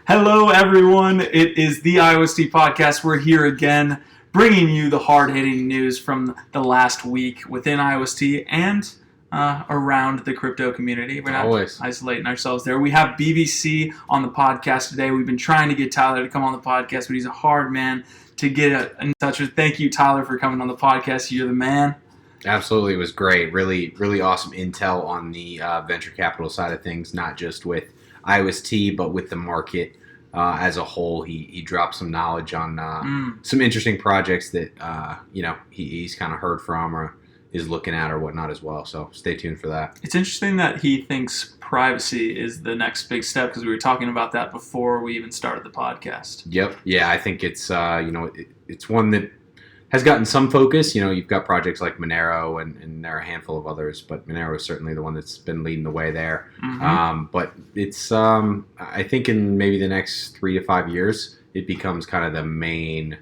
Hello, everyone. It is the IOST Podcast. We're here again, bringing you the hard-hitting news from the last week within IOST and around the crypto community. We're not isolating ourselves there. We have BVC on the podcast today. We've been trying to get Tyler to come on the podcast, but he's a hard man to get in touch with. Thank you, Tyler, for coming on the podcast. You're the man. Absolutely. It was great. Really, really awesome intel on the venture capital side of things, not just with IOST, but with the market as a whole. He dropped some knowledge on some interesting projects that he's kind of heard from or is looking at or whatnot as well. So stay tuned for that. It's interesting that he thinks privacy is the next big step, because we were talking about that before we even started the podcast. Yep. Yeah, I think it's it's one that has gotten some focus. You've got projects like Monero, and there are a handful of others, but Monero is certainly the one that's been leading the way there. But it's, I think in maybe the next 3 to 5 years, it becomes kind of the main,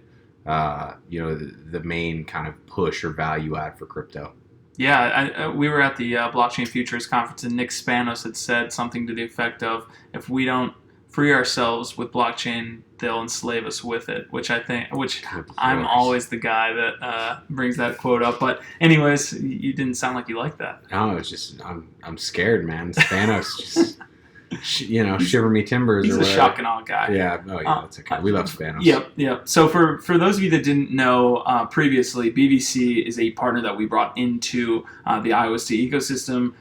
the main kind of push or value add for crypto. Yeah, we were at the Blockchain Futures Conference, and Nick Spanos had said something to the effect of, if we don't free ourselves with blockchain, they'll enslave us with it, which I'm always the guy that brings that quote up. But anyways, you didn't sound like you liked that. No, it's just, I'm scared, man. Spanos just, shiver me timbers. He's or a shock and awe guy. Yeah, that's okay. We love Spanos. Yep. So for those of you that didn't know, previously, BVC is a partner that we brought into the IOST ecosystem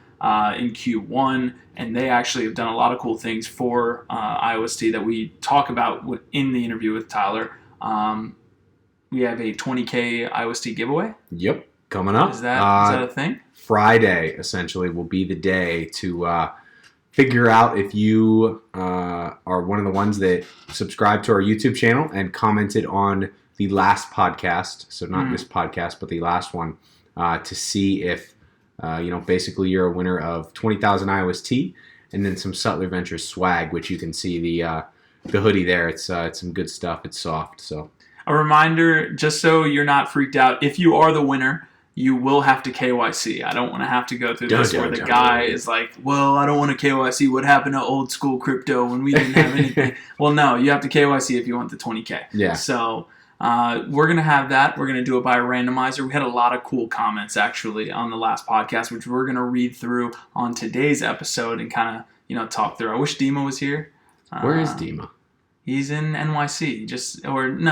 in Q1, and they actually have done a lot of cool things for IOST that we talk about in the interview with Tyler. We have a 20K IOST giveaway. Yep, coming up. Is that a thing? Friday, essentially, will be the day to figure out if you are one of the ones that subscribed to our YouTube channel and commented on the last podcast, so not this podcast, but the last one, to see if basically you're a winner of 20,000 IOST and then some Sutler Ventures swag, which you can see the hoodie there. It's some good stuff. It's soft. So a reminder, just so you're not freaked out, if you are the winner, you will have to KYC. I don't want to have to go through this where the guy is like, well, I don't want to KYC. What happened to old school crypto when we didn't have anything? Well, no, you have to KYC if you want the 20K. Yeah. So we're going to have that. We're going to do it by a randomizer. We had a lot of cool comments, actually, on the last podcast, which we're going to read through on today's episode and kind of, talk through. I wish Dima was here. Where is Dima? He's in NYC.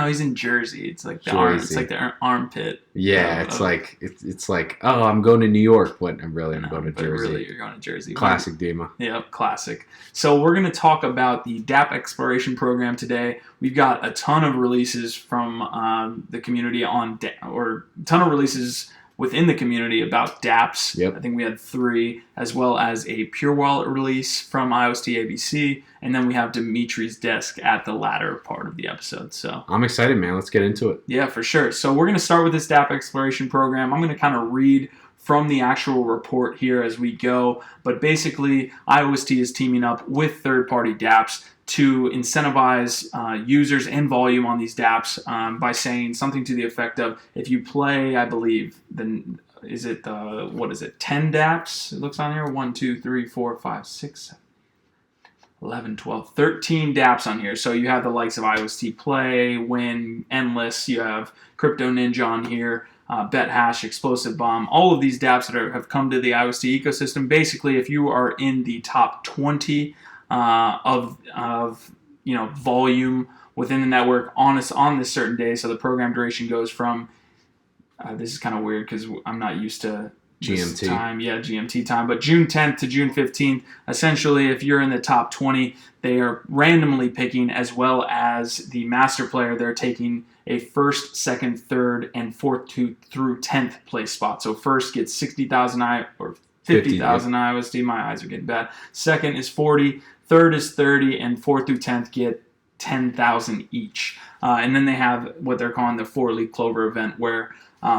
He's in Jersey. It's like the arm. It's like the armpit. Yeah, it's like, oh, I'm going to New York, but I'm going to Jersey. Really, you're going to Jersey. Classic Dima. Yep, classic. So we're going to talk about the Dapp exploration program today. We've got a ton of releases from the community a ton of releases within the community about dApps. Yep. I think we had 3, as well as a PureWallet release from IOST ABC, and then we have Dimitri's desk at the latter part of the episode. So I'm excited, man. Let's get into it. Yeah, for sure. So we're going to start with this Dapp exploration program. I'm going to kind of read from the actual report here as we go, but basically IOST is teaming up with third-party dApps to incentivize users and volume on these dApps by saying something to the effect of, if you play, I believe, 10 dApps? It looks on here. 1, 2, 3, 4, 5, 6, 7, 11, 12, 13 dApps on here. So you have the likes of IOST Play, Win, Endless. You have Crypto Ninja on here, BetHash, Explosive Bomb. All of these dApps that have come to the IOST ecosystem. Basically, if you are in the top 20 of volume within the network on this certain day. So the program duration goes from this is kind of weird because I'm not used to GMT time. Yeah, GMT time. But June 10th to June 15th, essentially, if you're in the top 20, they are randomly picking, as well as the master player. They're taking a first, second, third, and fourth through 10th place spot. So first gets 60,000 or 50,000 IOST. My eyes are getting bad. Second is 40. Third is 30, and 4th through 10th get 10,000 each. And then they have what they're calling the 4-leaf clover event, where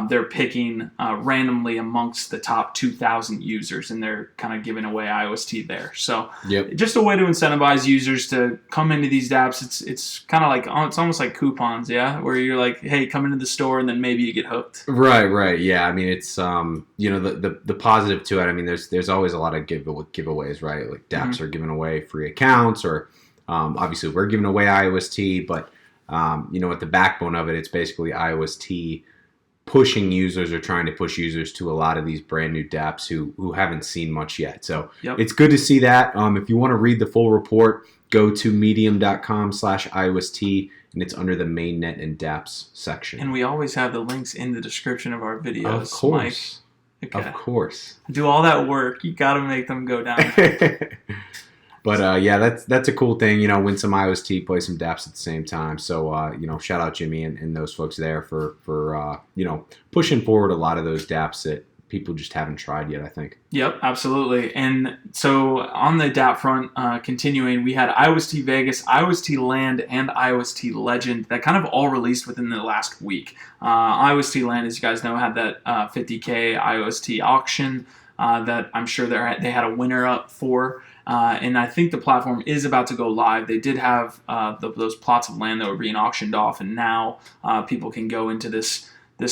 they're picking randomly amongst the top 2,000 users, and they're kind of giving away IOST there. So just a way to incentivize users to come into these dApps. It's kind of like, it's almost like coupons, yeah, where you're like, hey, come into the store, and then maybe you get hooked. Right. Yeah, I mean, it's the positive to it. I mean, there's always a lot of giveaways, right? Like dApps are giving away free accounts or Obviously, we're giving away IOST, but at the backbone of it, it's basically IOST pushing users or trying to push users to a lot of these brand new dApps who haven't seen much yet. So It's good to see that. If you want to read the full report, go to medium.com/IOST, and it's under the mainnet and dApps section. And we always have the links in the description of our videos. Of course. Mike. Okay. Of course. Do all that work. You got to make them go down. But that's a cool thing, win some IOST, play some dApps at the same time. So, shout out Jimmy and those folks there for pushing forward a lot of those dApps that people just haven't tried yet, I think. Yep, absolutely. And so on the dApp front, continuing, we had IOST Vegas, IOST Land, and IOST Legend that kind of all released within the last week. IOST Land, as you guys know, had that 50K IOST auction that I'm sure they had a winner up for. And I think the platform is about to go live. They did have those plots of land that were being auctioned off, and now people can go into this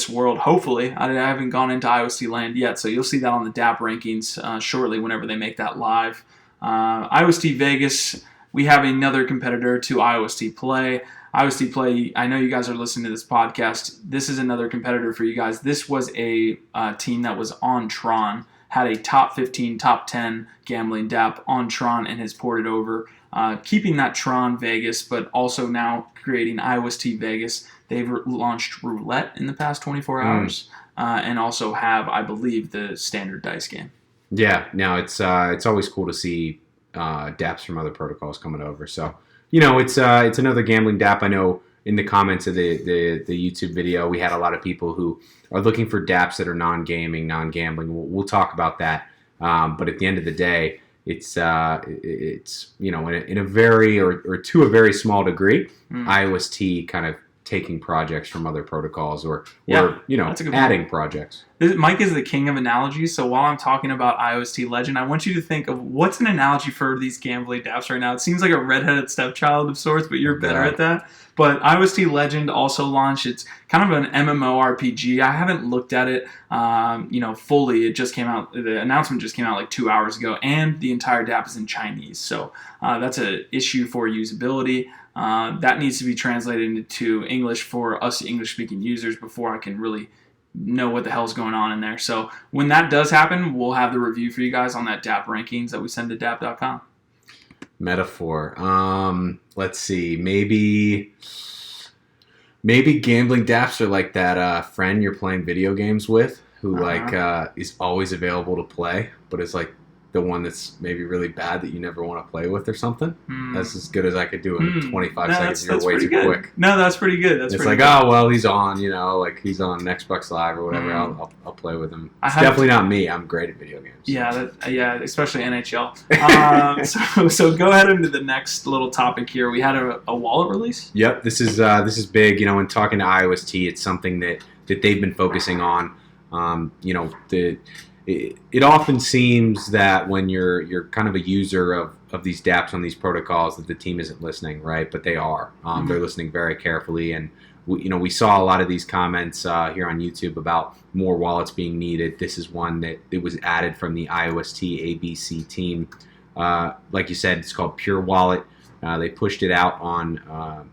world. Hopefully, I haven't gone into IOST Land yet, so you'll see that on the dApp rankings shortly whenever they make that live. IOST Vegas, we have another competitor to IOST Play. IOST Play, I know you guys are listening to this podcast. This is another competitor for you guys. This was a team that was on Tron, had a top 15, top 10 gambling dApp on Tron and has ported over, keeping that Tron Vegas, but also now creating IOST Vegas. They've launched Roulette in the past 24 hours and also have, I believe, the standard dice game. Yeah, no, it's always cool to see dApps from other protocols coming over. So, it's another gambling dApp. I know in the comments of the YouTube video, we had a lot of people who are looking for dApps that are non-gaming, non-gambling. We'll talk about that. But at the end of the day, it's in a very or to a very small degree, IOST kind of taking projects from other protocols or adding projects. Mike is the king of analogies, so while I'm talking about IOST Legend, I want you to think of what's an analogy for these gambling dApps right now. It seems like a redheaded stepchild of sorts, but you're better at that. But IOST Legend also launched. It's kind of an MMORPG. I haven't looked at it, fully. It just came out. The announcement just came out like 2 hours ago, and the entire dApp is in Chinese. So that's an issue for usability. That needs to be translated into English for us English-speaking users before I can really know what the hell's going on in there. So when that does happen, we'll have the review for you guys on that dApp rankings that we send to dapp.com. Metaphor. Let's see. Maybe gambling dApps are like that friend you're playing video games with who is always available to play, but is like the one that's maybe really bad that you never want to play with or something. That's as good as I could do in 25 seconds. You're way too quick. No, that's pretty good. It's like, oh, well, he's on, he's on Xbox Live or whatever. I'll play with him. It's definitely not me. I'm great at video games. Yeah, especially NHL. So go ahead into the next little topic here. We had a wallet release. Yep, this is big. When talking to IOST, it's something that they've been focusing on. It often seems that when you're kind of a user of these dApps on these protocols that the team isn't listening, right? But they are. They're listening very carefully, and we saw a lot of these comments here on YouTube about more wallets being needed. This is one that it was added from the IOST ABC team. Like you said, it's called PureWallet. They pushed it out on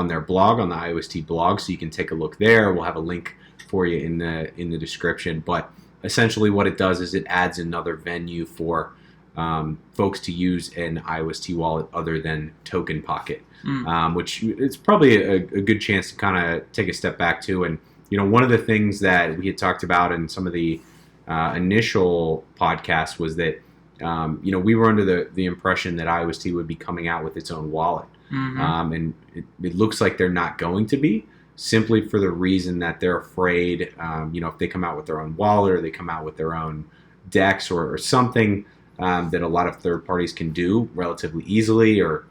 their blog, on the IOST blog, so you can take a look there. We'll have a link for you in the description, but essentially what it does is it adds another venue for folks to use an IOST wallet other than Token Pocket, which it's probably a good chance to kind of take a step back to. And, one of the things that we had talked about in some of the initial podcasts was that, we were under the impression that IOST would be coming out with its own wallet. And it looks like they're not going to be, simply for the reason that they're afraid, if they come out with their own wallet or they come out with their own DEX or something that a lot of third parties can do relatively easily, or,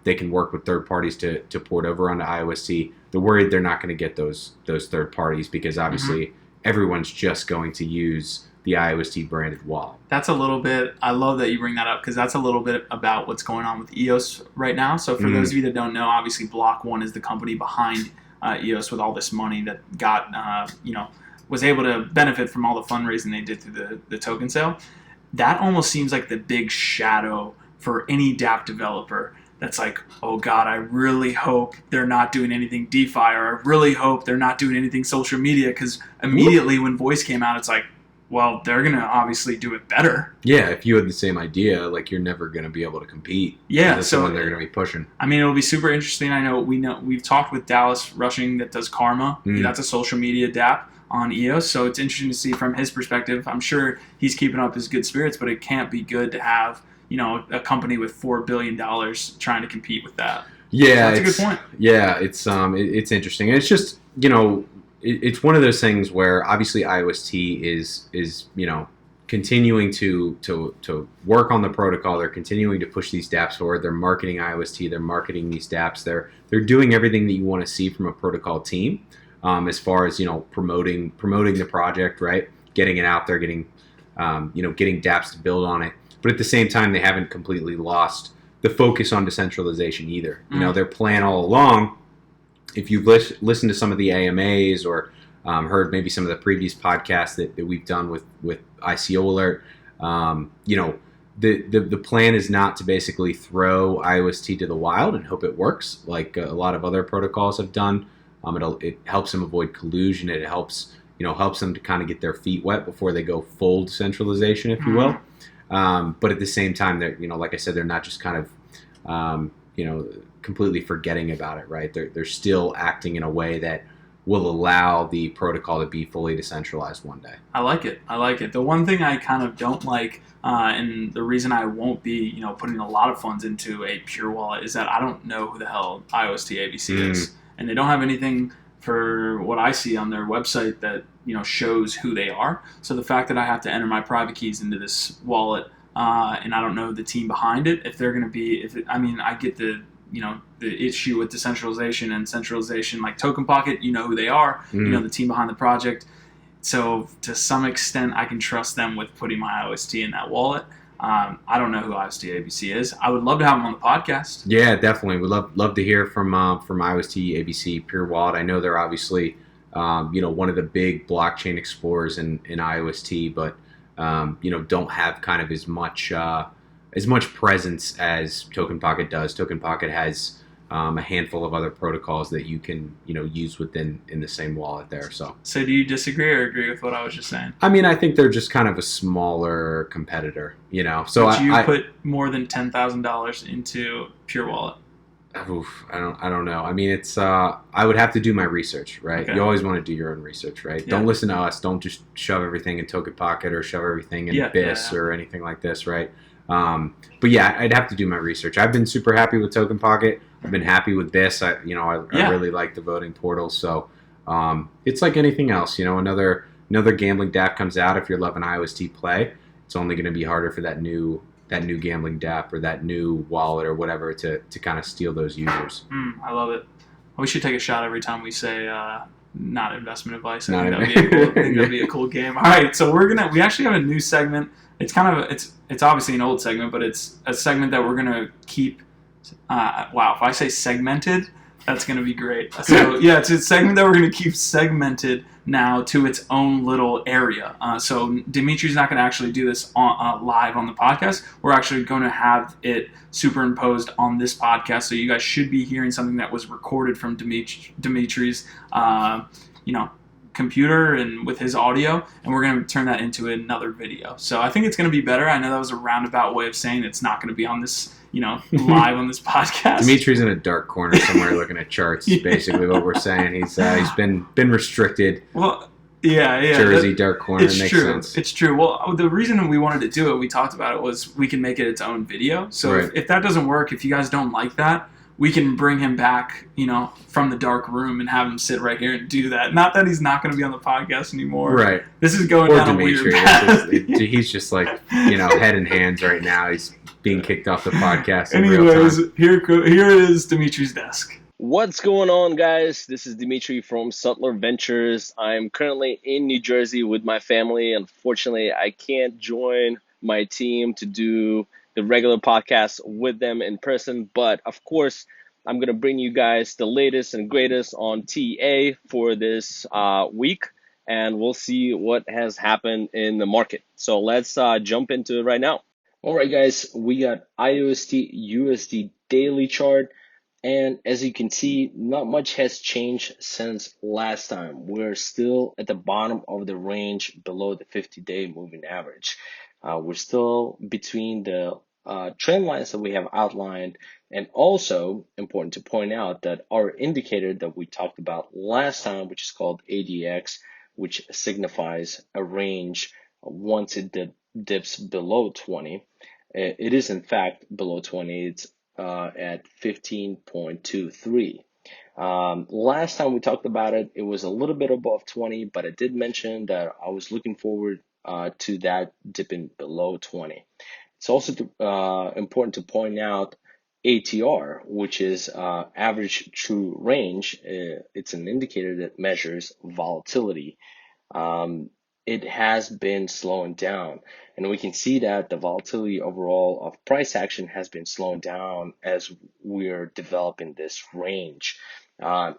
they can work with third parties to port over onto IOST. They're worried they're not going to get those third parties because obviously everyone's just going to use the IOST branded wallet. That's a little bit, I love that you bring that up because that's a little bit about what's going on with EOS right now. So for those of you that don't know, obviously Block One is the company behind EOS with all this money that got, was able to benefit from all the fundraising they did through the token sale. That almost seems like the big shadow for any Dapp developer that's like, oh God, I really hope they're not doing anything DeFi, or I really hope they're not doing anything social media, because immediately when voice came out, it's like, well, they're going to obviously do it better. Yeah, if you had the same idea, like, you're never going to be able to compete. Yeah, that's so the one they're going to be pushing. I mean, it'll be super interesting. I know we've talked with Dallas Rushing that does Karma. That's a social media Dapp on EOS, so it's interesting to see from his perspective. I'm sure he's keeping up his good spirits, but it can't be good to have, you know, a company with $4 billion trying to compete with that. Yeah, so that's a good point. Yeah, it's interesting, and it's just, you know, it's one of those things where obviously IOST is you know, continuing to work on the protocol. They're continuing to push these dApps forward. They're marketing IOST. They're marketing these dApps. They're doing everything that you want to see from a protocol team, as far as, you know, promoting the project, right? Getting it out there, getting dApps to build on it. But at the same time, they haven't completely lost the focus on decentralization either. You know, their plan all along, if you've listened to some of the AMAs or heard maybe some of the previous podcasts that we've done with ICO Alert, you know, the plan is not to basically throw IOST to the wild and hope it works like a lot of other protocols have done. It helps them avoid collusion. It helps them to kind of get their feet wet before they go full decentralization, if you will. But at the same time, they're, you know, like I said, they're not just kind of, you know, completely forgetting about it, right? They're still acting in a way that will allow the protocol to be fully decentralized one day. I like it. The one thing I kind of don't like, and the reason I won't be, you know, putting a lot of funds into a PureWallet, is that I don't know who the hell IOSTVegas is, and they don't have anything for what I see on their website that, you know, shows who they are. So the fact that I have to enter my private keys into this wallet, and I don't know the team behind it, if they're going to be, I get the, you know, the issue with decentralization and centralization, like Token Pocket, you know who they are, you know the team behind the project. So to some extent, I can trust them with putting my IOST in that wallet. I don't know who IOSTVegas is. I would love to have them on the podcast. Yeah, definitely. We'd love to hear from IOSTVegas, PureWallet. I know they're obviously, you know, one of the big blockchain explorers in IOST, but you know, don't have kind of as much presence as Token Pocket does. Token Pocket has a handful of other protocols that you can, you know, use in the same wallet there. So do you disagree or agree with what I was just saying? I mean, I think they're just kind of a smaller competitor, you know. So would you put more than $10,000 into PureWallet? Oof, I don't know. I mean, it's I would have to do my research, right? Okay. You always want to do your own research, right? Yeah. Don't listen to us. Don't just shove everything in Token Pocket or shove everything in BIS or anything like this, right? But yeah, I'd have to do my research. I've been super happy with Token Pocket. I've been happy with BIS. I really like the voting portal. So it's like anything else, you know. Another gambling DApp comes out. If you're loving IOST play, it's only going to be harder for that new gambling DApp or that new wallet or whatever to kind of steal those users. I love it. We should take a shot every time we say not investment advice. I think that'd be a cool game. All right, so we actually have a new segment. It's kind of it's obviously an old segment, but it's a segment that we're gonna keep. Wow, if I say segmented, that's gonna be great. So yeah, it's a segment that we're gonna keep segmented now to its own little area. So Dimitri's not going to actually do this live on the podcast. We're actually going to have it superimposed on this podcast. So you guys should be hearing something that was recorded from Dimitri's, computer and with his audio, and we're going to turn that into another video. So I think it's going to be better. I know that was a roundabout way of saying it's not going to be on this, live on this podcast. Dimitri's in a dark corner somewhere looking at charts. Yeah. Basically, what we're saying. He's been restricted. Well, yeah. Jersey dark corner. It's makes true. Sense. It's true. Well, the reason we wanted to do it, we talked about it, was we can make it its own video. So right. if that doesn't work, if you guys don't like that, we can bring him back, from the dark room and have him sit right here and do that. Not that he's not going to be on the podcast anymore. Right. This is going down Dimitri, a weird path. He's just like, head in hands right now. He's being kicked off the podcast. Anyways, here is Dimitri's desk. What's going on, guys? This is Dimitri from Sutler Ventures. I'm currently in New Jersey with my family. Unfortunately, I can't join my team to do the regular podcast with them in person, but of course, I'm going to bring you guys the latest and greatest on TA for this week, and we'll see what has happened in the market. So let's jump into it right now. All right, guys, we got IOST USD daily chart. And as you can see, not much has changed since last time. We're still at the bottom of the range below the 50-day moving average. We're still between the trend lines that we have outlined. And also important to point out that our indicator that we talked about last time, which is called ADX, which signifies a range once it dips below 20. It is in fact below 20. It's at 15.23. Last time we talked about it, it was a little bit above 20, but I did mention that I was looking forward to that dipping below 20. It's also important to point out ATR, which is average true range. It's an indicator that measures volatility. It has been slowing down. And we can see that the volatility overall of price action has been slowing down as we're developing this range.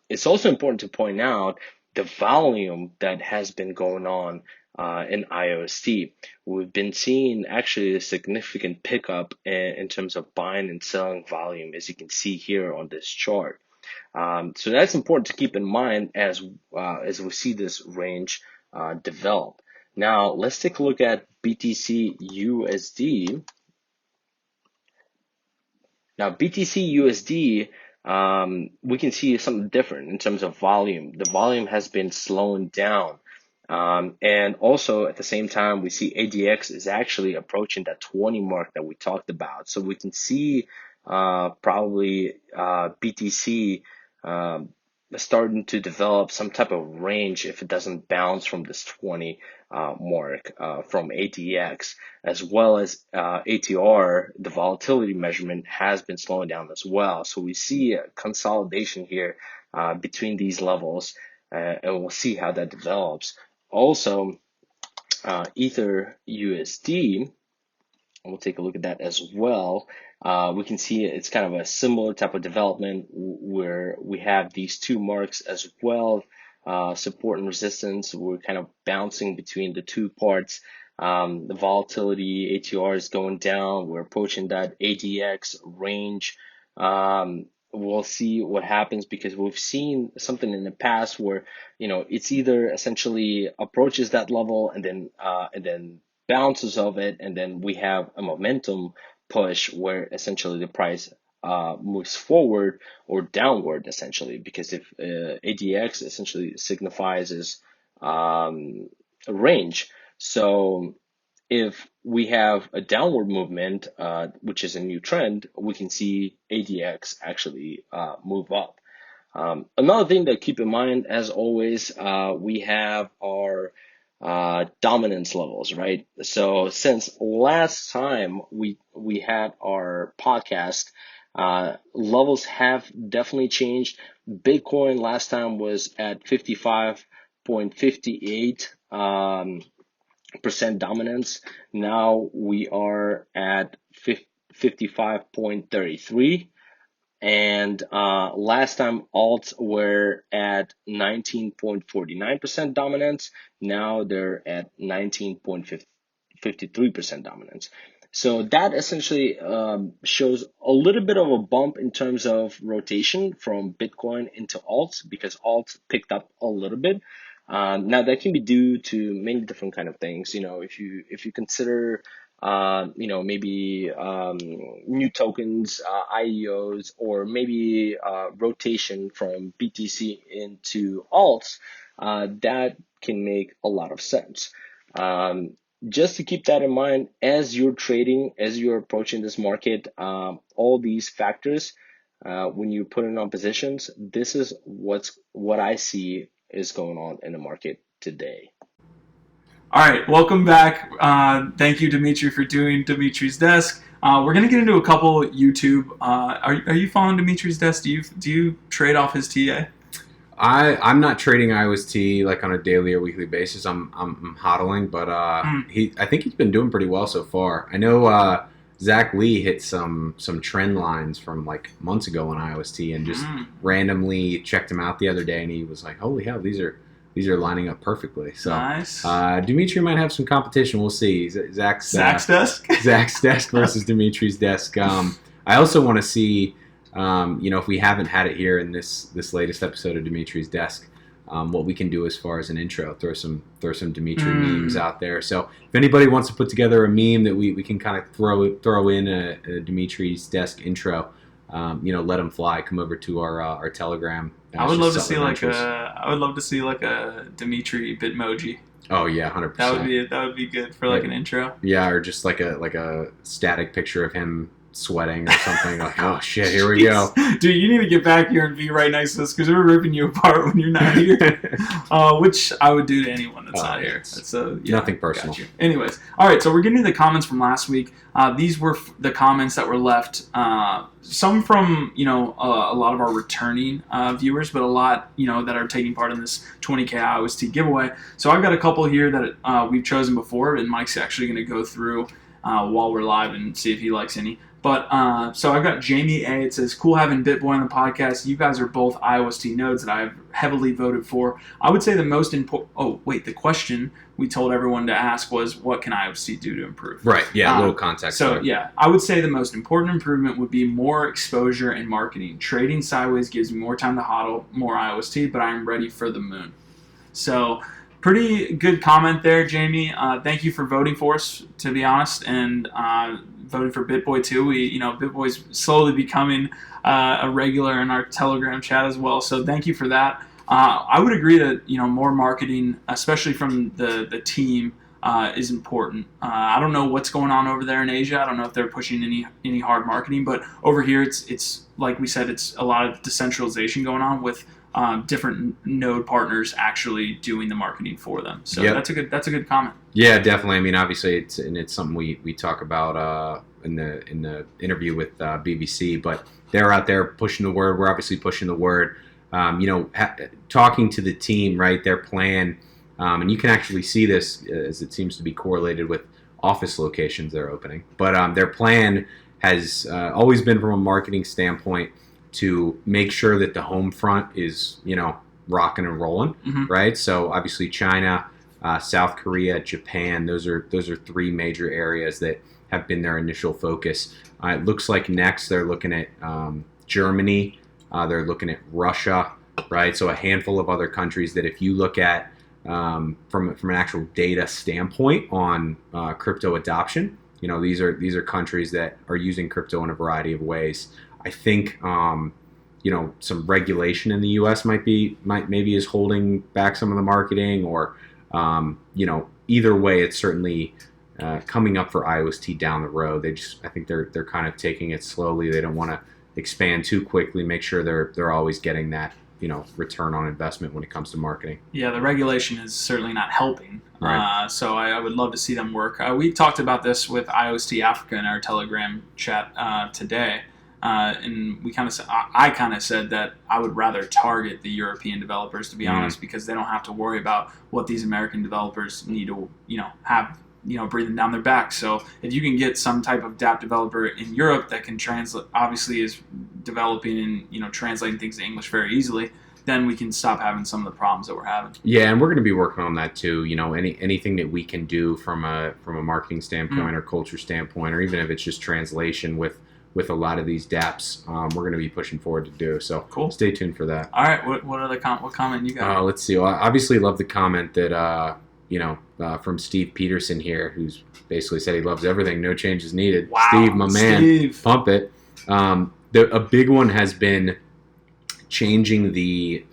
It's also important to point out the volume that has been going on in IOST. We've been seeing actually a significant pickup in terms of buying and selling volume, as you can see here on this chart. So that's important to keep in mind as we see this range develop. Now let's take a look at BTC USD. Now BTC USD, we can see something different in terms of volume. The volume has been slowing down. And also at the same time, we see ADX is actually approaching that 20 mark that we talked about. So we can see probably BTC starting to develop some type of range if it doesn't bounce from this 20 mark from ADX, as well as ATR. The volatility measurement has been slowing down as well. So we see a consolidation here between these levels, and we'll see how that develops. Also, Ether USD, we'll take a look at that as well. We can see it's kind of a similar type of development where we have these two marks as well, support and resistance. We're kind of bouncing between the two parts. The volatility, ATR is going down. We're approaching that ADX range. We'll see what happens because we've seen something in the past where, it's either essentially approaches that level and then bounces of it, and then we have a momentum push where essentially the price moves forward or downward essentially, because if ADX essentially signifies as a range. So if we have a downward movement, which is a new trend, we can see ADX actually move up. Another thing to keep in mind, as always, we have our dominance levels, right? So since last time we had our podcast, levels have definitely changed. Bitcoin last time was at 55.58 percent dominance. Now we are at 55.33. And last time alts were at 19.49% dominance. Now they're at 19.53% dominance. So that essentially shows a little bit of a bump in terms of rotation from Bitcoin into alts, because alts picked up a little bit. Now that can be due to many different kind of things. If you consider maybe new tokens, IEOs, or maybe rotation from BTC into alts, that can make a lot of sense. Just to keep that in mind as you're trading, as you're approaching this market, all these factors, when you're putting on positions, this is what I see is going on in the market today. All right, welcome back. Thank you, Dimitri, for doing Dimitri's Desk. We're gonna get into a couple YouTube. Are you following Dimitri's Desk? Do you trade off his TA? I'm not trading IOST like on a daily or weekly basis. I'm hodling, but I think he's been doing pretty well so far. I know Zach Lee hit some trend lines from like months ago on IOST and just randomly checked him out the other day, and he was like, "Holy hell, these are these are lining up perfectly. So Nice. Dimitri might have some competition. We'll see. Zach's desk. Zach's desk versus Dimitri's desk. I also want to see, if we haven't had it here in this latest episode of Dimitri's desk, what we can do as far as an intro. Throw some Dimitri memes out there. So if anybody wants to put together a meme that we can kind of throw in a Dimitri's desk intro, let them fly. Come over to our Telegram. I would love to see like a Dimitri Bitmoji. Oh yeah, 100%. That would be good for like an intro. Yeah, or just like a static picture of him sweating or something. Like, oh shit, here we go. Dude, you need to get back here and be right next to us because we're ripping you apart when you're not here. Which I would do to anyone that's not here. That's nothing personal. Anyways, all right, so we're getting to the comments from last week. These were the comments that were left. Some from a lot of our returning viewers, but a lot that are taking part in this 20K IOST giveaway. So I've got a couple here that we've chosen before, and Mike's actually going to go through while we're live and see if he likes any. But so I've got Jamie A. It says, cool having BitBoy on the podcast. You guys are both IOST nodes that I've heavily voted for. I would say the most important... Oh, wait. The question we told everyone to ask was, what can IOST do to improve? Right. Yeah, a little context. So, yeah. I would say the most important improvement would be more exposure and marketing. Trading sideways gives me more time to hodl, more IOST, but I am ready for the moon. So... pretty good comment there, Jamie. Thank you for voting for us, to be honest, and voting for BitBoy too. BitBoy's slowly becoming a regular in our Telegram chat as well. So thank you for that. I would agree that more marketing, especially from the team, is important. I don't know what's going on over there in Asia. I don't know if they're pushing any hard marketing, but over here it's like we said, it's a lot of decentralization going on with different node partners actually doing the marketing for them. So that's a good comment. Yeah, definitely. I mean, obviously it's something we talk about in the interview with BVC, but they're out there pushing the word. We're obviously pushing the word. Talking to the team, right? Their plan, and you can actually see this as it seems to be correlated with office locations they're opening. But their plan has always been, from a marketing standpoint, to make sure that the home front is, rocking and rolling, right? So obviously China, South Korea, Japan, those are three major areas that have been their initial focus. It looks like next they're looking at Germany, they're looking at Russia, right? So a handful of other countries that, if you look at from an actual data standpoint on crypto adoption, these are countries that are using crypto in a variety of ways. I think some regulation in the U.S. maybe is holding back some of the marketing, or either way, it's certainly coming up for IOST down the road. I think they're kind of taking it slowly. They don't want to expand too quickly. Make sure they're always getting that return on investment when it comes to marketing. Yeah, the regulation is certainly not helping. Right. So I would love to see them work. We talked about this with IOST Africa in our Telegram chat today. And I kind of said that I would rather target the European developers, to be honest, because they don't have to worry about what these American developers need to, have, breathing down their back. So if you can get some type of Dapp developer in Europe that can translate, obviously is developing and, translating things to English very easily, then we can stop having some of the problems that we're having. Yeah, and we're going to be working on that too. Anything that we can do from a marketing standpoint or culture standpoint, or even if it's just translation with a lot of these dApps, we're going to be pushing forward to do. So cool. Stay tuned for that. All right. What other what comment you got? Let's see. Well, I obviously love the comment that, from Steve Peterson here, who's basically said he loves everything. No changes needed. Wow. Steve, my man. Steve. Pump it. A big one has been changing the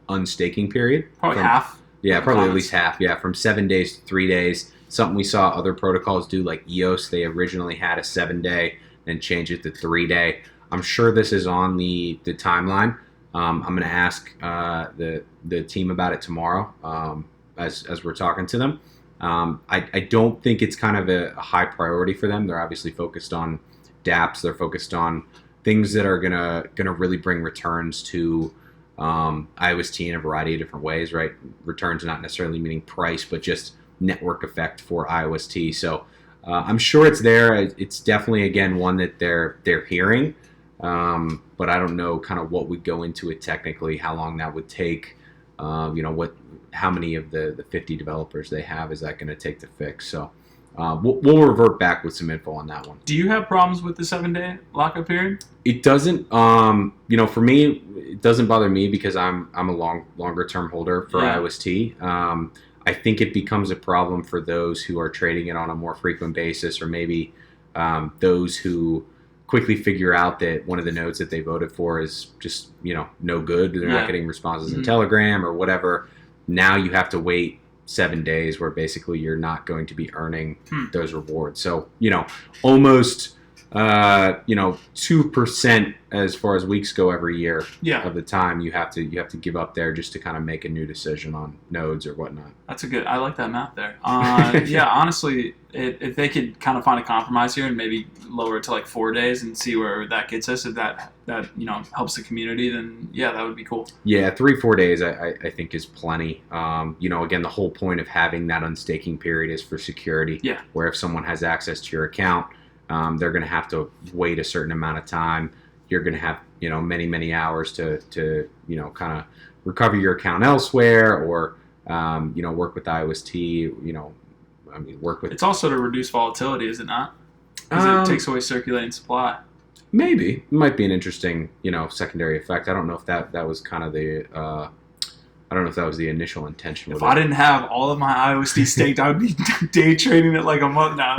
unstaking period. Probably half. Yeah, probably at least half. Yeah, from 7 days to 3 days. Something we saw other protocols do, like EOS. They originally had a 7-day. And change it to 3-day. I'm sure this is on the timeline. I'm going to ask the team about it tomorrow as we're talking to them. I don't think it's kind of a high priority for them. They're obviously focused on dApps. They're focused on things that are gonna really bring returns to IOST in a variety of different ways, right? Returns not necessarily meaning price, but just network effect for IOST. So I'm sure it's there. It's definitely, again, one that they're hearing, but I don't know kind of what would go into it technically, how long that would take, what how many of the 50 developers they have is that going to take to fix. So we'll revert back with some info on that one. Do you have problems with the 7-day lockup period? It doesn't. For me, it doesn't bother me because I'm a longer term holder for IOST. I think it becomes a problem for those who are trading it on a more frequent basis, or maybe those who quickly figure out that one of the nodes that they voted for is just no good. They're not getting responses in Telegram or whatever. Now you have to wait 7 days where basically you're not going to be earning those rewards. So almost 2% as far as weeks go every year of the time you have to give up there just to kind of make a new decision on nodes or whatnot. I like that math there. Honestly, if they could kind of find a compromise here and maybe lower it to like 4 days and see where that gets us, if that helps the community, then that would be cool. 3-4 days I think is plenty. Again, the whole point of having that unstaking period is for security. Where if someone has access to your account, they're going to have to wait a certain amount of time. You're going to have, many hours to kind of recover your account elsewhere, or, work with IOST, work with... It's also to reduce volatility, is it not? Because it takes away circulating supply. Maybe. It might be an interesting, secondary effect. I don't know if that was kind of the... I don't know if that was the initial intention. If I didn't have all of my IOST staked, I would be day trading it like a month now.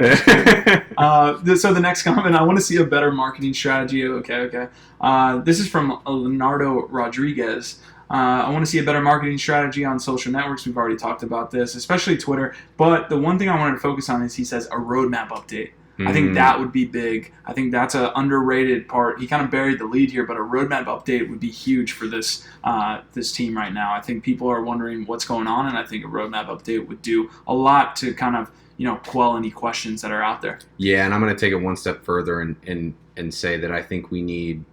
So the next comment, I want to see a better marketing strategy. Okay. This is from Leonardo Rodriguez. I want to see a better marketing strategy on social networks. We've already talked about this, especially Twitter. But the one thing I wanted to focus on is he says a roadmap update. I think that would be big. I think that's an underrated part. He kind of buried the lead here, but a roadmap update would be huge for this team right now. I think people are wondering what's going on, and I think a roadmap update would do a lot to kind of quell any questions that are out there. Yeah, and I'm going to take it one step further and say that I think we need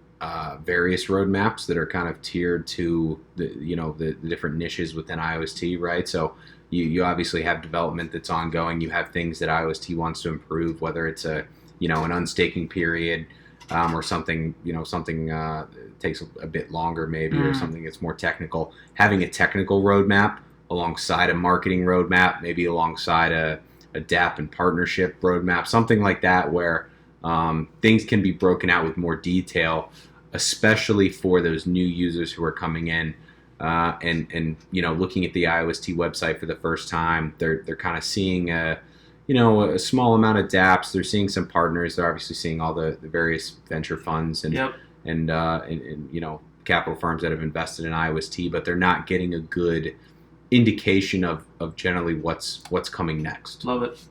various roadmaps that are kind of tiered to the different niches within IOST, right? So you obviously have development that's ongoing. You have things that IOST wants to improve, whether it's an unstaking period or something takes a bit longer maybe, or something that's more technical. Having a technical roadmap alongside a marketing roadmap, maybe alongside a Dapp and partnership roadmap, something like that, where things can be broken out with more detail, especially for those new users who are coming in. And looking at the IOST website for the first time, they're kind of seeing a small amount of dApps. They're seeing some partners. They're obviously seeing all the various venture funds and capital firms that have invested in IOST, but they're not getting a good indication of generally what's coming next. Love it.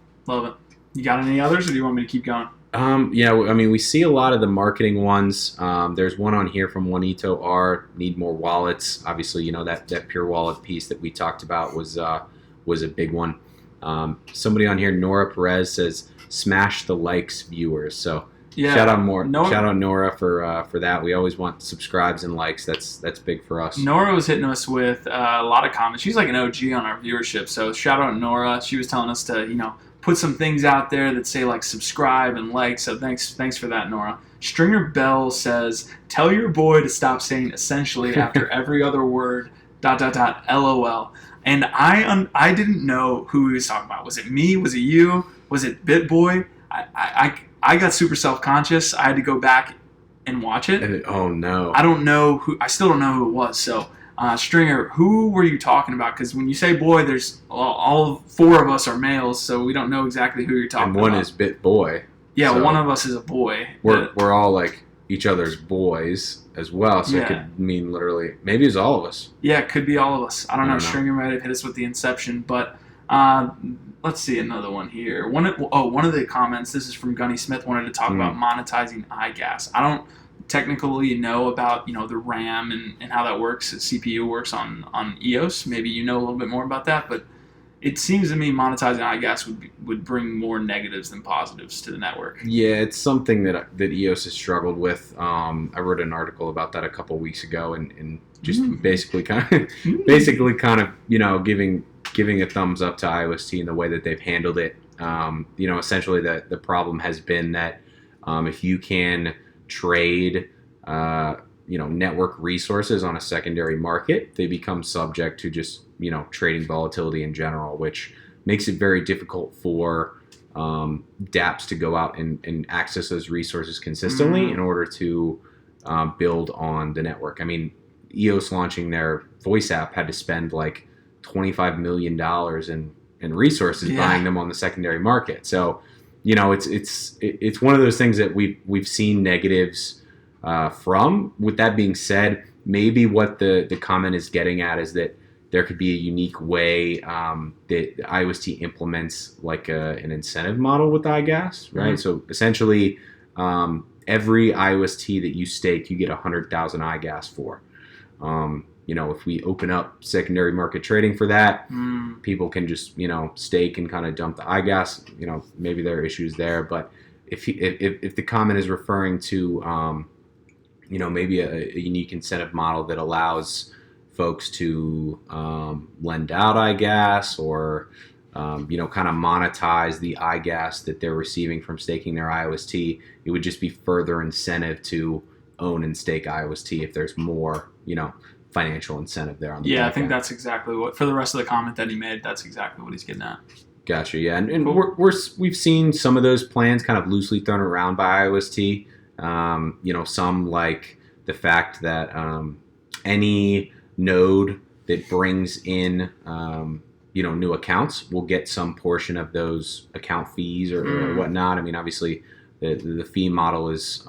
You got any others, or do you want me to keep going? We see a lot of the marketing ones. There's one on here from Juanito R. Need more wallets. Obviously, that PureWallet piece that we talked about was a big one. Somebody on here, Nora Perez, says smash the likes, viewers. So shout out Nora for that. We always want subscribes and likes. That's big for us. Nora was hitting us with a lot of comments. She's like an OG on our viewership. So shout out Nora. She was telling us to put some things out there that say like subscribe and like. So thanks for that, Nora. Stringer Bell says, tell your boy to stop saying essentially after every other word, ... LOL. And I didn't know who he was talking about. Was it me? Was it you? Was it BitBoy? I got super self-conscious. I had to go back and watch it. Oh no. I still don't know who it was. So Stringer, who were you talking about? Because when you say boy, there's all 4 of us are males, so we don't know exactly who you're talking about. And one is BitBoy. Yeah, so one of us is a boy. We're all like each other's boys as well, so it could mean literally, maybe it's all of us. Yeah, it could be all of us. I don't know. Stringer might have hit us with the inception, but let's see another one here. One of the comments, this is from Gunny Smith, wanted to talk about monetizing iGas. I don't technically know about the RAM and how that works. The CPU works on EOS. Maybe you know a little bit more about that, but it seems to me monetizing iGas would bring more negatives than positives to the network. Yeah, it's something that EOS has struggled with. I wrote an article about that a couple of weeks ago, and just basically kind of giving a thumbs up to IOST in the way that they've handled it. Essentially the problem has been that if you can trade network resources on a secondary market, they become subject to just, trading volatility in general, which makes it very difficult for dApps to go out and access those resources consistently in order to build on the network. I mean, EOS launching their voice app had to spend like $25 million in resources buying them on the secondary market. So, it's one of those things that we've seen negatives from. With that being said, maybe what the comment is getting at is that there could be a unique way that IOST implements like an incentive model with iGas, right? So essentially, every IOST that you stake, you get 100,000 iGas for. If we open up secondary market trading for that, people can just, stake and kind of dump the iGas. Maybe there are issues there, but if the comment is referring to, maybe a unique incentive model that allows folks to lend out iGas or, kind of monetize the iGas that they're receiving from staking their IOST, it would just be further incentive to own and stake IOST if there's more, financial incentive there on the I think that's exactly what, for the rest of the comment that he made, that's exactly what he's getting at. Gotcha, yeah. And cool. We've seen some of those plans kind of loosely thrown around by IOST. Some like the fact that any node that brings in, new accounts will get some portion of those account fees or whatnot. I mean, obviously, the fee model is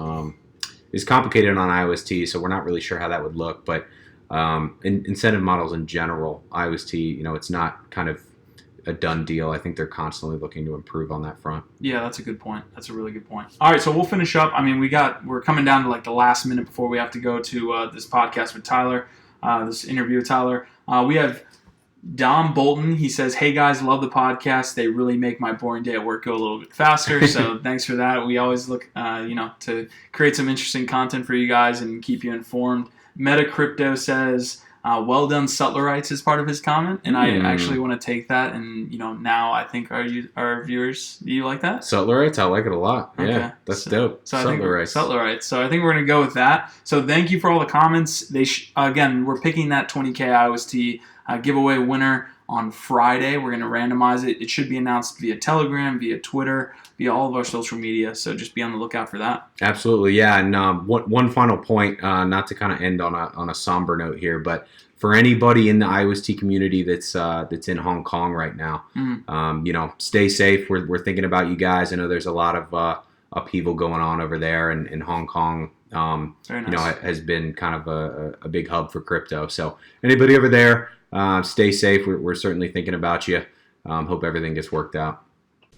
complicated on IOST, so we're not really sure how that would look. But incentive models in general, IOST, it's not kind of a done deal. I think they're constantly looking to improve on that front. Yeah, that's a good point. That's a really good point. All right, so we'll finish up. I mean, we're coming down to like the last minute before we have to go to this podcast with Tyler, this interview with Tyler. We have Dom Bolton. He says, "Hey guys, love the podcast. They really make my boring day at work go a little bit faster." So thanks for that. We always look, to create some interesting content for you guys and keep you informed. Meta Crypto says, "Well done, Sutlerites," is part of his comment, and I actually want to take that. And now I think our viewers, do you like that? Sutlerites, I like it a lot. Okay. Yeah, that's dope. So Sutlerites. So I think we're gonna go with that. So thank you for all the comments. Again, we're picking that 20K IOST giveaway winner on Friday. We're going to randomize it. It should be announced via Telegram, via Twitter, via all of our social media. So just be on the lookout for that. Absolutely, yeah. And one final point, not to kind of end on a somber note here, but for anybody in the IOST community that's in Hong Kong right now, stay safe. We're thinking about you guys. I know there's a lot of upheaval going on over there, and in Hong Kong, it has been kind of a big hub for crypto. So anybody over there, stay safe. We're certainly thinking about you. Hope everything gets worked out.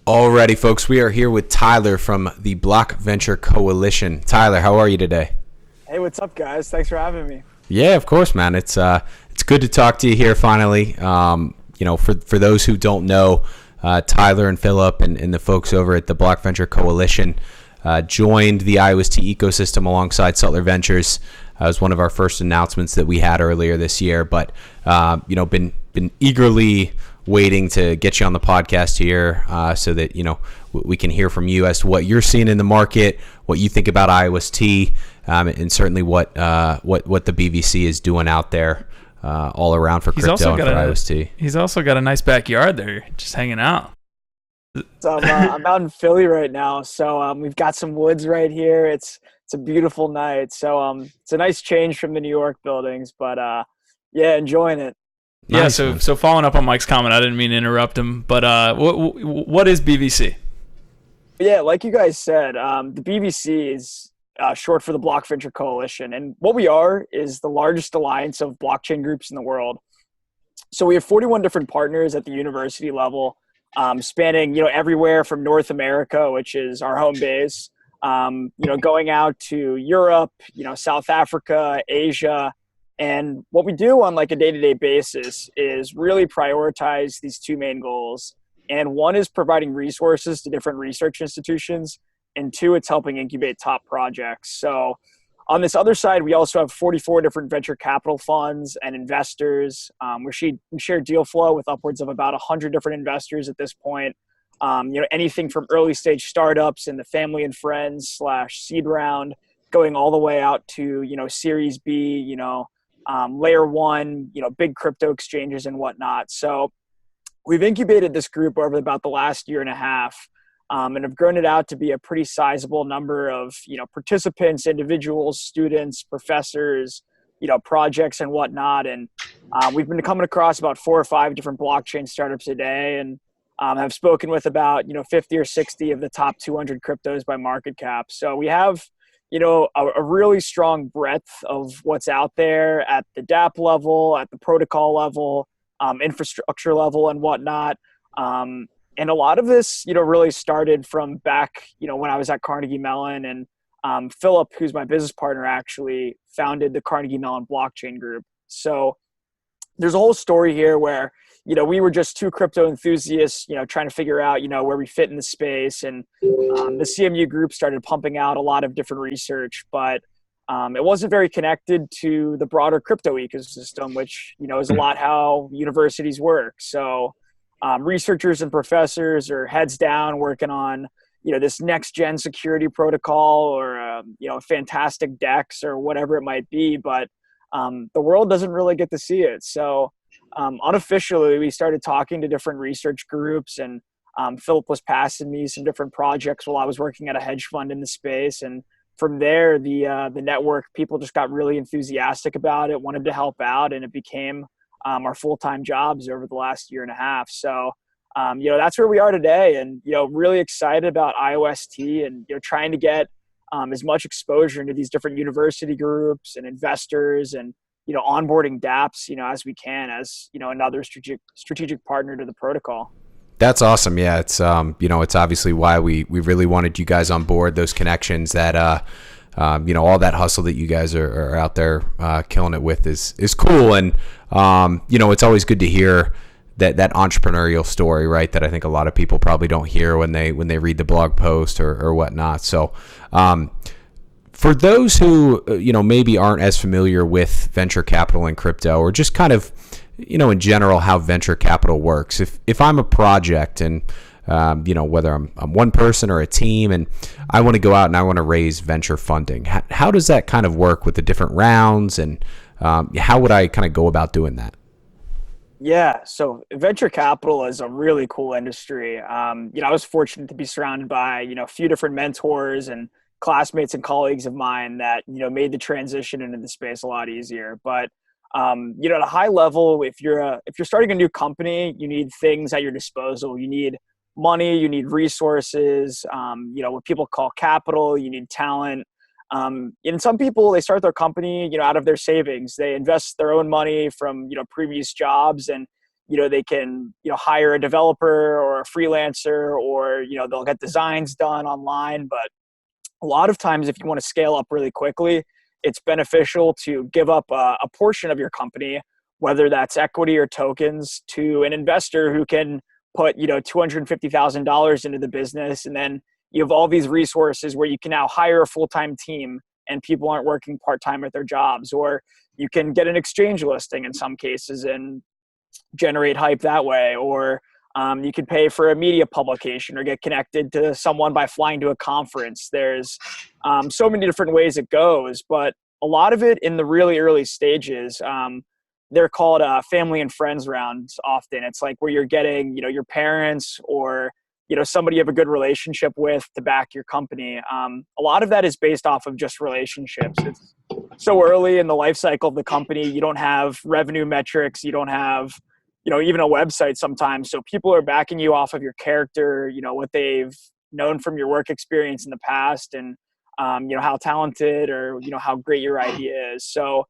Alrighty, folks, we are here with Tyler from the BlockVenture Coalition. Tyler, how are you today? Hey, what's up, guys? Thanks for having me. Yeah, of course, man. It's good to talk to you here finally. For those who don't know, Tyler and Philip and the folks over at the BlockVenture Coalition joined the IOST ecosystem alongside Sutler Ventures. It was one of our first announcements that we had earlier this year, but been eagerly waiting to get you on the podcast here so that we can hear from you as to what you're seeing in the market, what you think about IOST, and certainly what the BVC is doing out there all around for crypto and for IOST. He's also got a nice backyard there, just hanging out. So I'm out in Philly right now, so we've got some woods right here. It's a beautiful night, so it's a nice change from the New York buildings, but enjoying it. Yeah, Nice, so following up on Mike's comment, I didn't mean to interrupt him, but what is BVC? Yeah, like you guys said, the BVC is short for the BlockVenture Coalition, and what we are is the largest alliance of blockchain groups in the world. So we have 41 different partners at the university level, spanning everywhere from North America, which is our home base, going out to Europe, South Africa, Asia. And what we do on like a day-to-day basis is really prioritize these two main goals. And one is providing resources to different research institutions. And two, it's helping incubate top projects. So on this other side, we also have 44 different venture capital funds and investors. We share deal flow with upwards of about 100 different investors at this point. Anything from early stage startups in the family and friends / seed round going all the way out to, Series B, layer one, big crypto exchanges and whatnot. So we've incubated this group over about the last year and a half, and have grown it out to be a pretty sizable number of, participants, individuals, students, professors, projects and whatnot. And we've been coming across about 4 or 5 different blockchain startups a day, and have spoken with about, 50 or 60 of the top 200 cryptos by market cap. So we have, a really strong breadth of what's out there at the Dapp level, at the protocol level, infrastructure level and whatnot. And a lot of this, really started from back, when I was at Carnegie Mellon, and Philip, who's my business partner, actually founded the Carnegie Mellon blockchain group. So there's a whole story here where, we were just 2 crypto enthusiasts, trying to figure out, where we fit in the space. And the CMU group started pumping out a lot of different research, but it wasn't very connected to the broader crypto ecosystem, which, is a lot how universities work. So researchers and professors are heads down working on, this next gen security protocol or, fantastic DEX or whatever it might be. But the world doesn't really get to see it. So unofficially, we started talking to different research groups, and Philip was passing me some different projects while I was working at a hedge fund in the space. And from there, the network, people just got really enthusiastic about it, wanted to help out, and it became our full-time jobs over the last year and a half. So, that's where we are today, and, really excited about IOST and, trying to get as much exposure into these different university groups and investors and, onboarding dApps, as we can as, another strategic partner to the protocol. That's awesome. Yeah. It's, it's obviously why we really wanted you guys on board, those connections that, all that hustle that you guys are out there killing it with is cool. And, it's always good to hear that entrepreneurial story, right? That I think a lot of people probably don't hear when they read the blog post or whatnot. So, for those who, maybe aren't as familiar with venture capital and crypto, or just kind of, in general, how venture capital works. If I'm a project and, whether I'm one person or a team, and I want to go out and I want to raise venture funding, how does that kind of work with the different rounds, and how would I kind of go about doing that? Yeah, so venture capital is a really cool industry. I was fortunate to be surrounded by, a few different mentors and classmates and colleagues of mine that, made the transition into the space a lot easier. But, at a high level, if you're starting a new company, you need things at your disposal. You need money, you need resources, what people call capital, you need talent. And some people, they start their company, out of their savings. They invest their own money from, previous jobs, and, they can, hire a developer or a freelancer, or, they'll get designs done online. But a lot of times, if you want to scale up really quickly, it's beneficial to give up a portion of your company, whether that's equity or tokens, to an investor who can put, $250,000 into the business. And then you have all these resources where you can now hire a full-time team and people aren't working part-time at their jobs, or you can get an exchange listing in some cases and generate hype that way. Or you can pay for a media publication or get connected to someone by flying to a conference. There's so many different ways it goes, but a lot of it in the really early stages, they're called family and friends rounds often. It's like where you're getting, your parents or, somebody you have a good relationship with to back your company. A lot of that is based off of just relationships. It's so early in the life cycle of the company, you don't have revenue metrics, you don't have, even a website sometimes. So people are backing you off of your character, what they've known from your work experience in the past, and, how talented or, how great your idea is. So,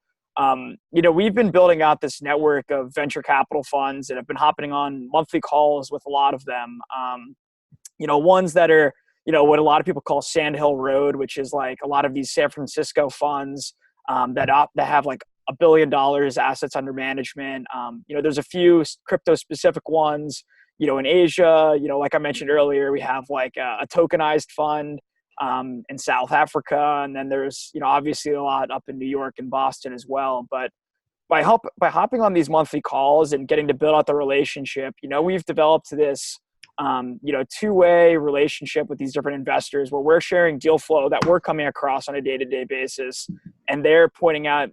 we've been building out this network of venture capital funds and have been hopping on monthly calls with a lot of them. Ones that are, what a lot of people call Sandhill Road, which is like a lot of these San Francisco funds that have like $1 billion assets under management. There's a few crypto specific ones, in Asia, like I mentioned earlier, we have like a tokenized fund in South Africa. And then there's, obviously a lot up in New York and Boston as well. But by hopping on these monthly calls and getting to build out the relationship, we've developed this two-way relationship with these different investors where we're sharing deal flow that we're coming across on a day-to-day basis, and they're pointing out,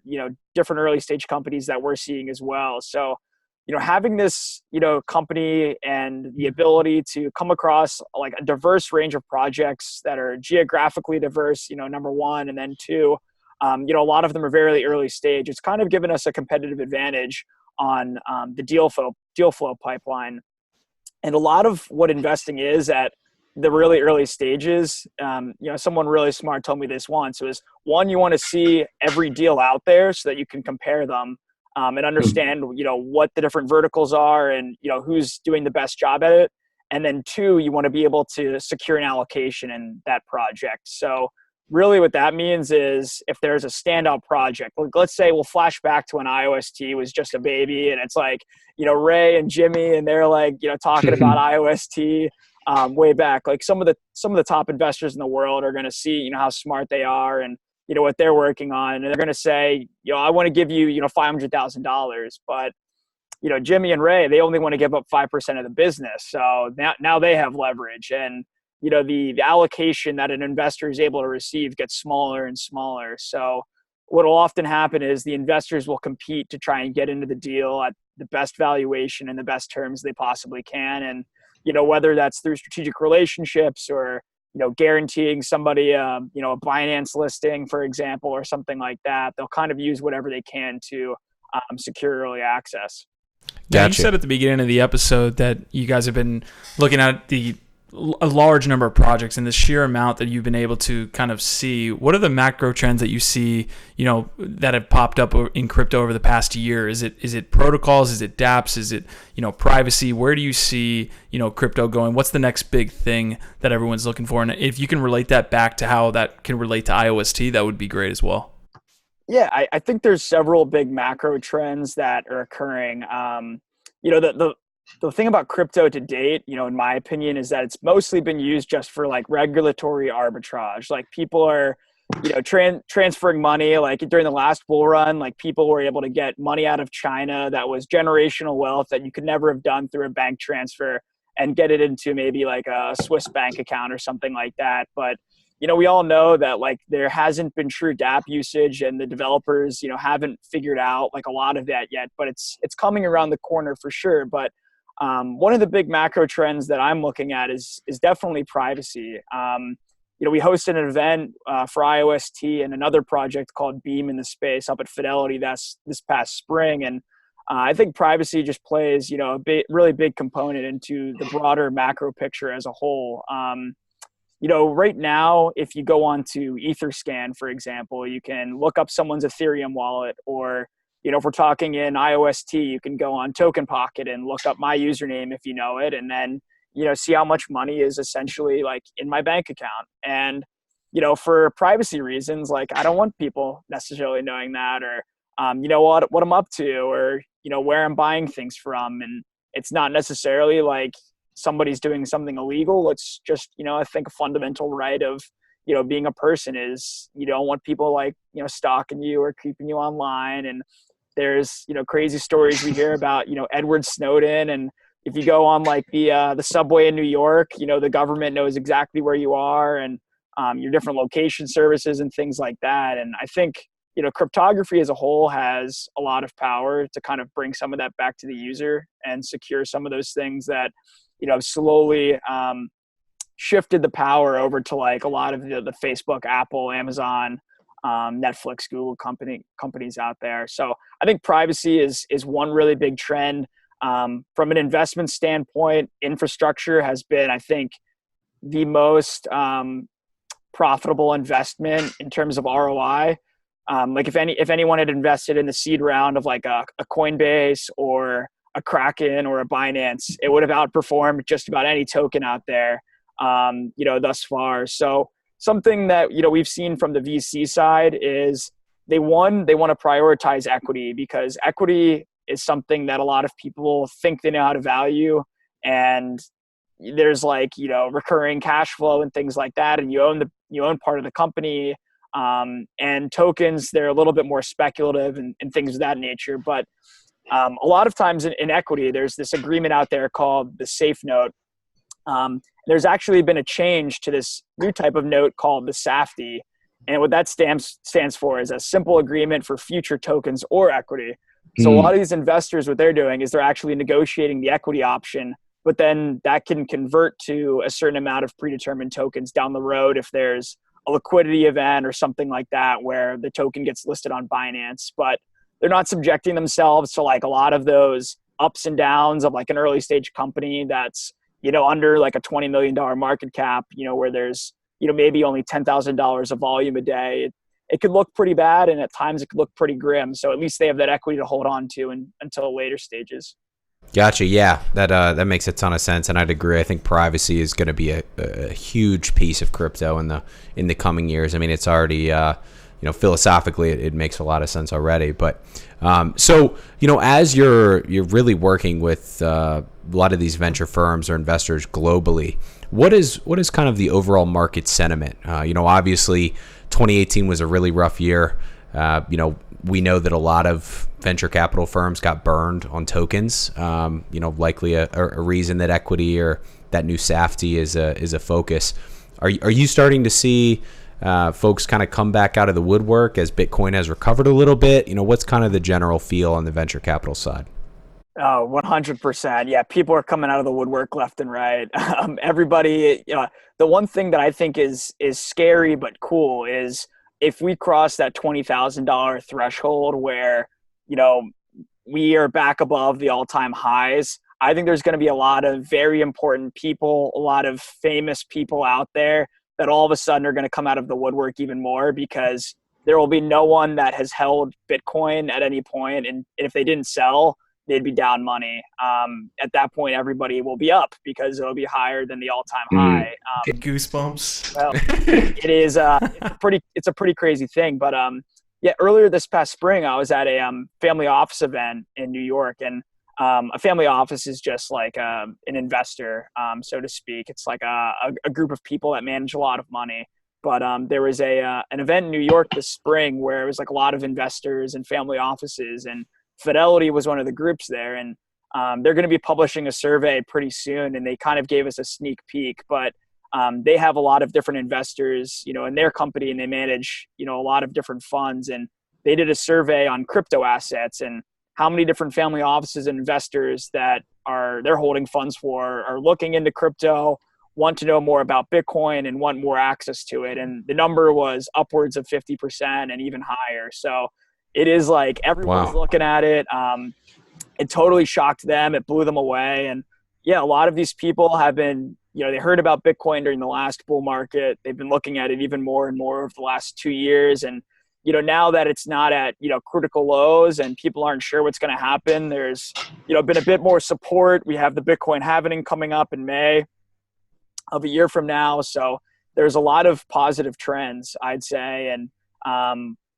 different early stage companies that we're seeing as well. So, having this, company and the ability to come across like a diverse range of projects that are geographically diverse, number one, and then two, a lot of them are very early stage. It's kind of given us a competitive advantage on the deal flow pipeline. And a lot of what investing is at the really early stages, someone really smart told me this once, was one, you want to see every deal out there so that you can compare them and understand, what the different verticals are and, who's doing the best job at it. And then two, you want to be able to secure an allocation in that project. So really what that means is if there's a standout project, let's say we'll flash back to when IOST was just a baby and it's like, Ray and Jimmy, and they're like, talking about IOST way back. Like some of the top investors in the world are going to see, how smart they are and, what they're working on. And they're going to say, I want to give you, $500,000, but, Jimmy and Ray, they only want to give up 5% of the business. So now they have leverage, and, the allocation that an investor is able to receive gets smaller and smaller. So what will often happen is the investors will compete to try and get into the deal at the best valuation and the best terms they possibly can. And, whether that's through strategic relationships or, guaranteeing somebody, a Binance listing, for example, or something like that, they'll kind of use whatever they can to secure early access. Yeah, Gotcha. you said at the beginning of the episode that you guys have been looking at a large number of projects, and the sheer amount that you've been able to kind of see. What are the macro trends that you see, that have popped up in crypto over the past year? Is it protocols? Is it dApps? Is it, privacy? Where do you see, crypto going? What's the next big thing that everyone's looking for? And if you can relate that back to how that can relate to IOST, that would be great as well. Yeah, I think there's several big macro trends that are occurring. The thing about crypto to date, in my opinion, is that it's mostly been used just for like regulatory arbitrage. Like people are, transferring money. Like during the last bull run, like people were able to get money out of China that was generational wealth that you could never have done through a bank transfer and get it into maybe like a Swiss bank account or something like that. But we all know that like there hasn't been true dApp usage, and the developers, haven't figured out like a lot of that yet. But it's coming around the corner for sure. But one of the big macro trends that I'm looking at is definitely privacy. We hosted an event for IOST and another project called Beam in the Space up at Fidelity this past spring, and I think privacy just plays really big component into the broader macro picture as a whole. Right now, if you go on to Etherscan, for example, you can look up someone's Ethereum wallet, or if we're talking in IOST, you can go on Token Pocket and look up my username if you know it, and then, see how much money is essentially like in my bank account. And, for privacy reasons, like I don't want people necessarily knowing that, or, what I'm up to, or, where I'm buying things from. And it's not necessarily like somebody's doing something illegal. It's just, I think a fundamental right of, being a person is you don't want people like, stalking you or keeping you online. And there's, crazy stories we hear about, Edward Snowden. And if you go on like the subway in New York, the government knows exactly where you are, and your different location services and things like that. And I think, cryptography as a whole has a lot of power to kind of bring some of that back to the user and secure some of those things that, have slowly shifted the power over to like a lot of the Facebook, Apple, Amazon, Netflix, Google companies out there. So I think privacy is one really big trend. From an investment standpoint, infrastructure has been, I think, the most profitable investment in terms of ROI. Like if anyone had invested in the seed round of like a Coinbase or a Kraken or a Binance, it would have outperformed just about any token out there, thus far. So something that, we've seen from the VC side is they want to prioritize equity, because equity is something that a lot of people think they know how to value. And there's like, recurring cash flow and things like that. And you own part of the company. And tokens, they're a little bit more speculative and things of that nature. But a lot of times in equity, there's this agreement out there called the safe note. There's actually been a change to this new type of note called the SAFTI. And what that stands for is a simple agreement for future tokens or equity. So a lot of these investors, what they're doing is they're actually negotiating the equity option, but then that can convert to a certain amount of predetermined tokens down the road if there's a liquidity event or something like that where the token gets listed on Binance. But they're not subjecting themselves to like a lot of those ups and downs of like an early stage company that's, under like a $20 million market cap, where there's, maybe only $10,000 of volume a day. It could look pretty bad, and at times it could look pretty grim. So at least they have that equity to hold on to until later stages. Gotcha. Yeah, that makes a ton of sense, and I'd agree. I think privacy is going to be a huge piece of crypto in the coming years. I mean, it's already philosophically it makes a lot of sense already. But so as you're really working with a lot of these venture firms or investors globally, what is kind of the overall market sentiment? Obviously 2018 was a really rough year. We know that a lot of venture capital firms got burned on tokens. Likely a reason that equity or that new SAFTI is a focus. Are you starting to see folks kind of come back out of the woodwork as Bitcoin has recovered a little bit? What's kind of the general feel on the venture capital side? Oh, 100%. Yeah, people are coming out of the woodwork left and right. Everybody, the one thing that I think is scary but cool is if we cross that $20,000 threshold where, we are back above the all-time highs, I think there's going to be a lot of very important people, a lot of famous people out there that all of a sudden are going to come out of the woodwork even more, because there will be no one that has held Bitcoin at any point. And if they didn't sell, they'd be down money. At that point, everybody will be up because it'll be higher than the all-time high. Get goosebumps. Well, it is. It's a pretty crazy thing. But earlier this past spring, I was at a family office event in New York, and a family office is just like an investor, so to speak. It's like a group of people that manage a lot of money. But there was an event in New York this spring where it was like a lot of investors and family offices, and Fidelity was one of the groups there, and they're going to be publishing a survey pretty soon, and they kind of gave us a sneak peek. But they have a lot of different investors, in their company, and they manage, a lot of different funds. And they did a survey on crypto assets and how many different family offices and investors that they're holding funds for are looking into crypto, want to know more about Bitcoin, and want more access to it. And the number was upwards of 50% and even higher. So it is like everyone's looking at it. It totally shocked them. It blew them away. And yeah, a lot of these people have been, they heard about Bitcoin during the last bull market. They've been looking at it even more and more over the last 2 years. And, now that it's not at, critical lows and people aren't sure what's going to happen, there's, been a bit more support. We have the Bitcoin halving coming up in May of a year from now. So there's a lot of positive trends, I'd say. And,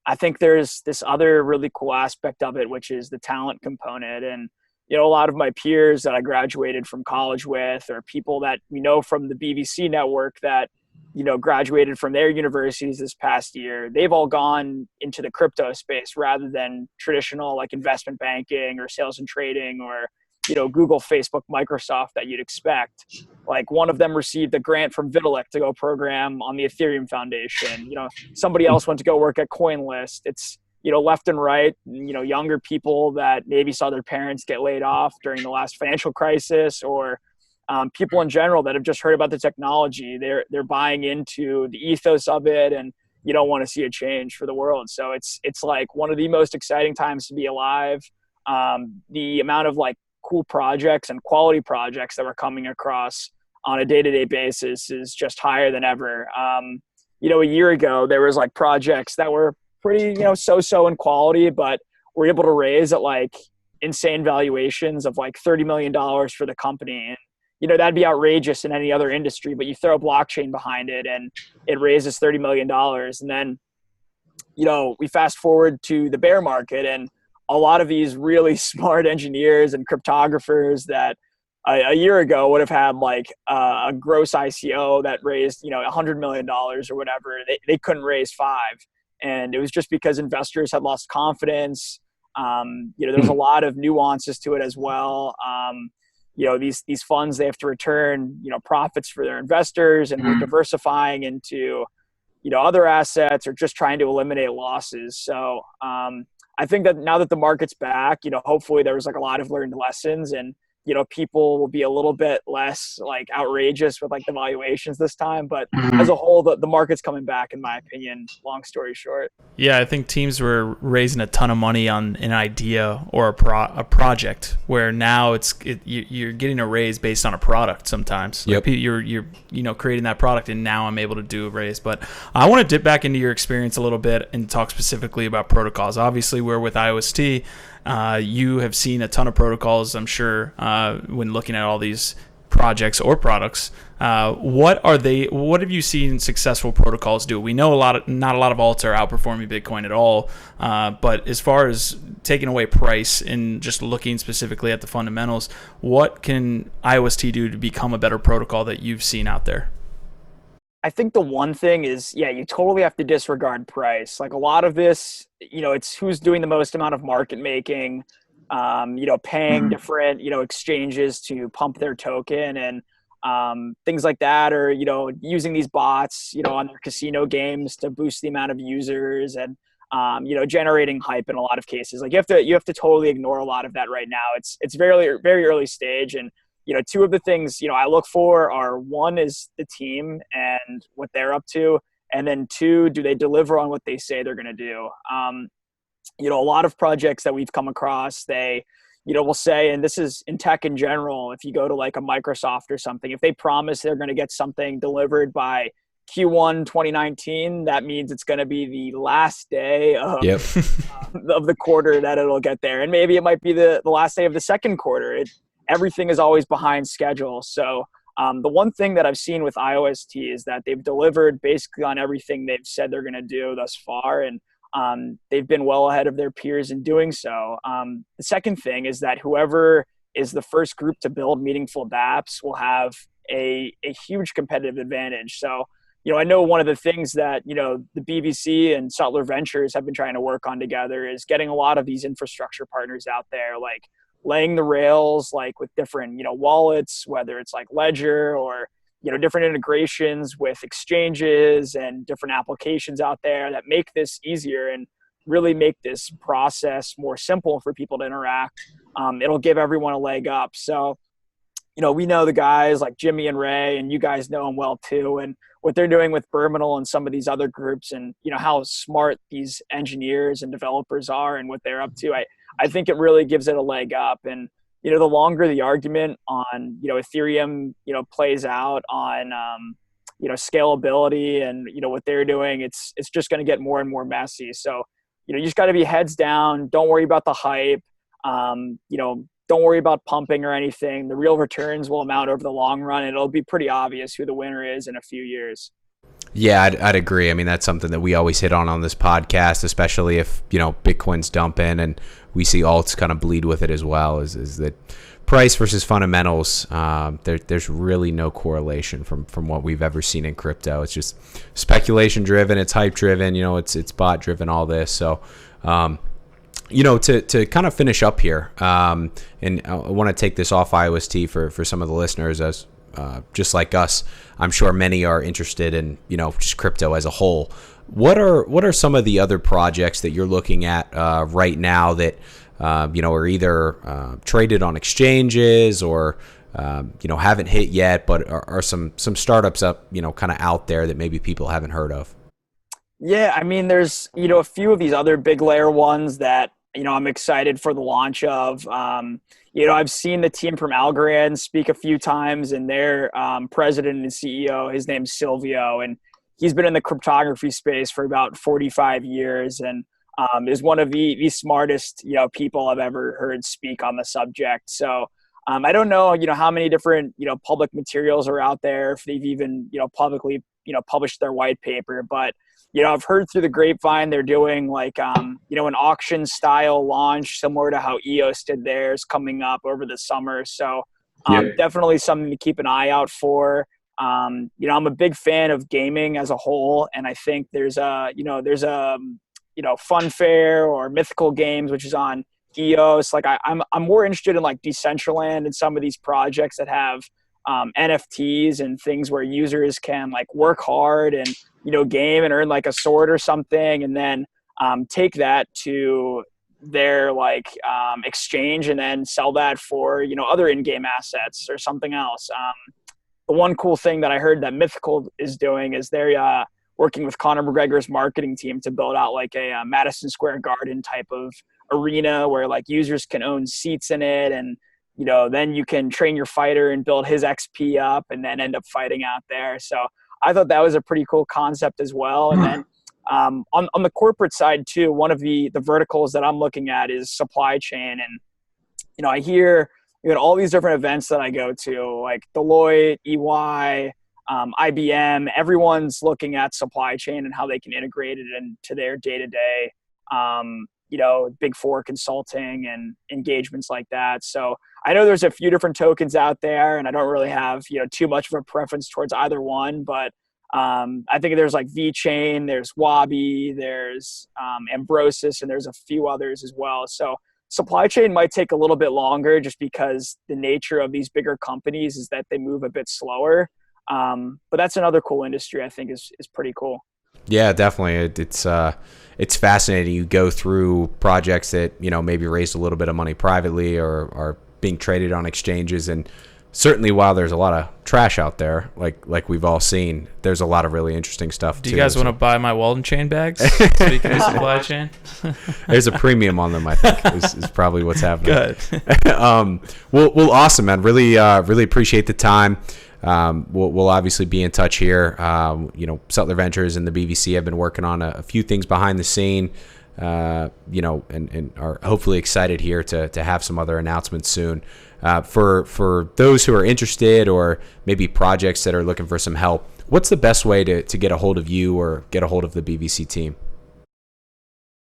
I think there's this other really cool aspect of it, which is the talent component. And, a lot of my peers that I graduated from college with, or people that we know from the BVC network that, graduated from their universities this past year, they've all gone into the crypto space rather than traditional like investment banking or sales and trading or, Google, Facebook, Microsoft that you'd expect. Like one of them received a grant from Vitalik to go program on the Ethereum Foundation. Somebody else went to go work at CoinList. It's, left and right, younger people that maybe saw their parents get laid off during the last financial crisis, or people in general that have just heard about the technology. They're buying into the ethos of it, and you don't want to see a change for the world. So it's like one of the most exciting times to be alive. The amount of like cool projects and quality projects that we're coming across on a day-to-day basis is just higher than ever. A year ago, there was like projects that were pretty, so-so in quality, but were able to raise at like insane valuations of like $30 million for the company. And, that'd be outrageous in any other industry, but you throw a blockchain behind it and it raises $30 million. And then, we fast forward to the bear market, and a lot of these really smart engineers and cryptographers that a year ago would have had like a gross ICO that raised, $100 million or whatever. They couldn't raise $5 million. And it was just because investors had lost confidence. There's a lot of nuances to it as well. these funds, they have to return, profits for their investors, and we're diversifying into, other assets or just trying to eliminate losses. So I think that now that the market's back, hopefully there was like a lot of learned lessons, and people will be a little bit less like outrageous with like the valuations this time. But as a whole, the market's coming back, in my opinion, long story short. Yeah, I think teams were raising a ton of money on an idea or a project, where now you're getting a raise based on a product sometimes. Yep. Like you're creating that product, and now I'm able to do a raise. But I want to dip back into your experience a little bit and talk specifically about protocols. Obviously, we're with IOST. You have seen a ton of protocols, I'm sure, when looking at all these projects or products. What have you seen successful protocols do? We know not a lot of alts are outperforming Bitcoin at all, but as far as taking away price and just looking specifically at the fundamentals, what can IOST do to become a better protocol that you've seen out there? I think the one thing is, you totally have to disregard price. Like a lot of this, it's who's doing the most amount of market making, paying different, exchanges to pump their token and things like that, or, using these bots, on their casino games to boost the amount of users and, generating hype in a lot of cases. Like you have to totally ignore a lot of that right now. It's very, very early stage. And, two of the things, I look for are, one is the team and what they're up to. And then two, do they deliver on what they say they're going to do? A lot of projects that we've come across, they, will say, and this is in tech in general, if you go to like a Microsoft or something, if they promise they're going to get something delivered by Q1 2019, that means it's going to be the last day of, of the quarter that it'll get there. And maybe it might be the last day of the second quarter. Everything is always behind schedule. So the one thing that I've seen with IOST is that they've delivered basically on everything they've said they're going to do thus far. And they've been well ahead of their peers in doing so. The second thing is that whoever is the first group to build meaningful dApps will have a huge competitive advantage. So, I know one of the things that, the BVC and Sutler Ventures have been trying to work on together is getting a lot of these infrastructure partners out there, like laying the rails, like with different, wallets, whether it's like Ledger or, different integrations with exchanges and different applications out there that make this easier and really make this process more simple for people to interact. It'll give everyone a leg up. So, we know the guys like Jimmy and Ray, and you guys know them well too, and what they're doing with Berminal and some of these other groups, and, how smart these engineers and developers are and what they're up to. I think it really gives it a leg up. And, the longer the argument on, Ethereum, plays out on, scalability and, what they're doing, it's just going to get more and more messy. So, you just got to be heads down. Don't worry about the hype. Don't worry about pumping or anything. The real returns will amount over the long run, and it'll be pretty obvious who the winner is in a few years. Yeah, I'd agree. I mean, that's something that we always hit on this podcast, especially if, Bitcoin's dumping and we see alts kind of bleed with it as well, is that price versus fundamentals. There's really no correlation from what we've ever seen in crypto. It's just speculation driven. It's hype driven, it's bot driven, all this. So, to kind of finish up here, and I want to take this off IOST for some of the listeners, as just like us, I'm sure many are interested in, just crypto as a whole. What are some of the other projects that you're looking at right now that are either traded on exchanges or haven't hit yet, but are some startups up kind of out there that maybe people haven't heard of? Yeah, I mean, there's a few of these other big layer ones that I'm excited for the launch of. I've seen the team from Algorand speak a few times, and their president and CEO, his name's Silvio, and he's been in the cryptography space for about 45 years and is one of the smartest, people I've ever heard speak on the subject. So I don't know, how many different, public materials are out there, if they've even, publicly, published their white paper, but I've heard through the grapevine they're doing like, an auction style launch similar to how EOS did theirs coming up over the summer. So definitely something to keep an eye out for. I'm a big fan of gaming as a whole. And I think there's a Funfair or Mythical Games, which is on EOS. Like I'm more interested in like Decentraland and some of these projects that have NFTs and things where users can like work hard and, game and earn like a sword or something, and then take that to their like exchange and then sell that for, other in-game assets or something else. The one cool thing that I heard that Mythical is doing is they're working with Conor McGregor's marketing team to build out like a Madison Square Garden type of arena where like users can own seats in it, and then you can train your fighter and build his XP up and then end up fighting out there. So I thought that was a pretty cool concept as well. And then on the corporate side too, one of the verticals that I'm looking at is supply chain. And I hear all these different events that I go to, like Deloitte, EY, IBM. Everyone's looking at supply chain and how they can integrate it into their day-to-day Big Four consulting and engagements like that. So I know there's a few different tokens out there, and I don't really have, too much of a preference towards either one, but I think there's like VeChain, there's Wabi, there's Ambrosis, and there's a few others as well. So supply chain might take a little bit longer just because the nature of these bigger companies is that they move a bit slower. But that's another cool industry I think is pretty cool. Yeah, definitely. It's fascinating. You go through projects that, maybe raised a little bit of money privately or are being traded on exchanges. And certainly while there's a lot of trash out there, like we've all seen, there's a lot of really interesting stuff. Do you guys want to buy my Walden chain bags? Speaking of supply chain. There's a premium on them, I think, is probably what's happening. Good. Well, awesome, man. Really appreciate the time. We'll obviously be in touch here. Sutler Ventures and the BVC have been working on a few things behind the scene, and are hopefully excited here to have some other announcements soon. For those who are interested or maybe projects that are looking for some help, what's the best way to get a hold of you or get a hold of the BVC team?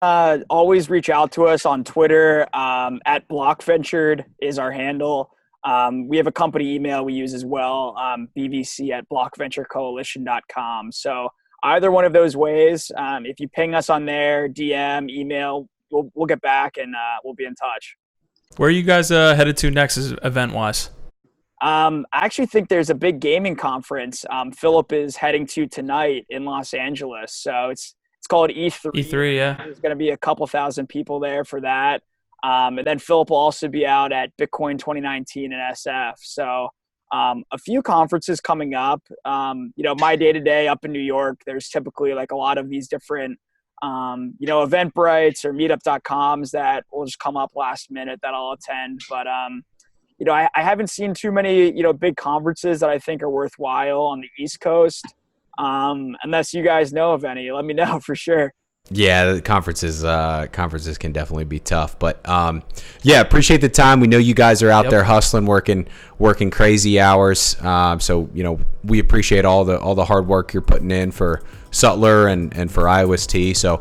Always reach out to us on Twitter. At BlockVenture is our handle. We have a company email we use as well, bvc@blockventurecoalition.com. So either one of those ways, if you ping us on there, DM, email, we'll get back and we'll be in touch. Where are you guys headed to next event-wise? I actually think there's a big gaming conference Philip is heading to tonight in Los Angeles. So it's called E3. E3, yeah. There's going to be a couple thousand people there for that. And then Philip will also be out at Bitcoin 2019 in SF. So a few conferences coming up. My day-to-day up in New York, there's typically like a lot of these different, Eventbrites or meetup.coms that will just come up last minute that I'll attend. But, I haven't seen too many, big conferences that I think are worthwhile on the East Coast. Unless you guys know of any, let me know for sure. Yeah, the conferences can definitely be tough, but appreciate the time. We know you guys are out there hustling, working crazy hours. So we appreciate all the hard work you're putting in for Sutler and for IOST. So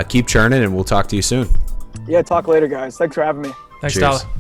keep churning, and we'll talk to you soon. Yeah, talk later, guys. Thanks for having me. Thanks, Cheers. Tyler.